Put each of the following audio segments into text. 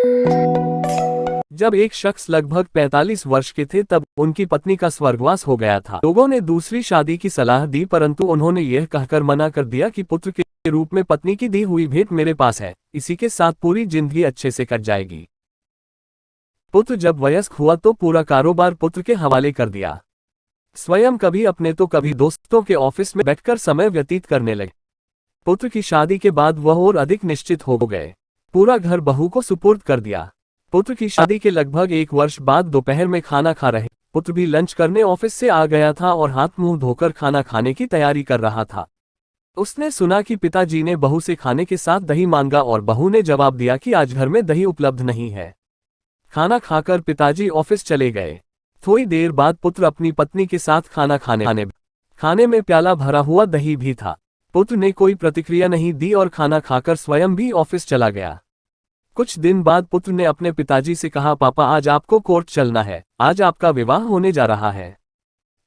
जब एक शख्स लगभग 45 वर्ष के थे तब उनकी पत्नी का स्वर्गवास हो गया था। लोगों ने दूसरी शादी की सलाह दी, परंतु उन्होंने यह कहकर मना कर दिया कि पुत्र के रूप में पत्नी की दी हुई भेंट मेरे पास है, इसी के साथ पूरी जिंदगी अच्छे से कट जाएगी। पुत्र जब वयस्क हुआ तो पूरा कारोबार पुत्र के हवाले कर दिया। स्वयं कभी अपने तो कभी दोस्तों के ऑफिस में बैठकर समय व्यतीत करने लगे। पुत्र की शादी के बाद वह और अधिक निश्चित हो गए। पूरा घर बहू को सुपुर्द कर दिया। पुत्र की शादी के लगभग 1 वर्ष बाद दोपहर में खाना खा रहे पुत्र भी लंच करने ऑफिस से आ गया था और हाथ मुंह धोकर खाना खाने की तैयारी कर रहा था। उसने सुना कि पिताजी ने बहू से खाने के साथ दही मांगा और बहू ने जवाब दिया कि आज घर में दही उपलब्ध नहीं है। खाना खाकर पिताजी ऑफिस चले गए। थोड़ी देर बाद पुत्र अपनी पत्नी के साथ खाने में प्याला भरा हुआ दही भी था। पुत्र ने कोई प्रतिक्रिया नहीं दी और खाना खाकर स्वयं भी ऑफिस चला गया। कुछ दिन बाद पुत्र ने अपने पिताजी से कहा, पापा आज आपको कोर्ट चलना है, आज आपका विवाह होने जा रहा है।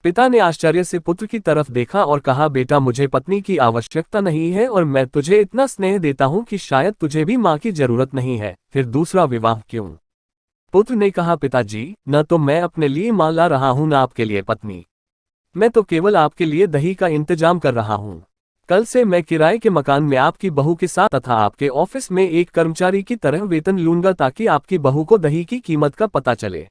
पिता ने आश्चर्य से पुत्र की तरफ देखा और कहा, बेटा मुझे पत्नी की आवश्यकता नहीं है और मैं तुझे इतना स्नेह देता हूं कि शायद तुझे भी मां की जरूरत नहीं है, फिर दूसरा विवाह क्यों? पुत्र ने कहा, पिताजी न तो मैं अपने लिए मां ला रहा हूं न आपके लिए पत्नी, मैं तो केवल आपके लिए दही का इंतजाम कर रहा हूं। कल से मैं किराए के मकान में आपकी बहू के साथ तथा आपके ऑफिस में एक कर्मचारी की तरह वेतन लूंगा ताकि आपकी बहू को दही की कीमत का पता चले।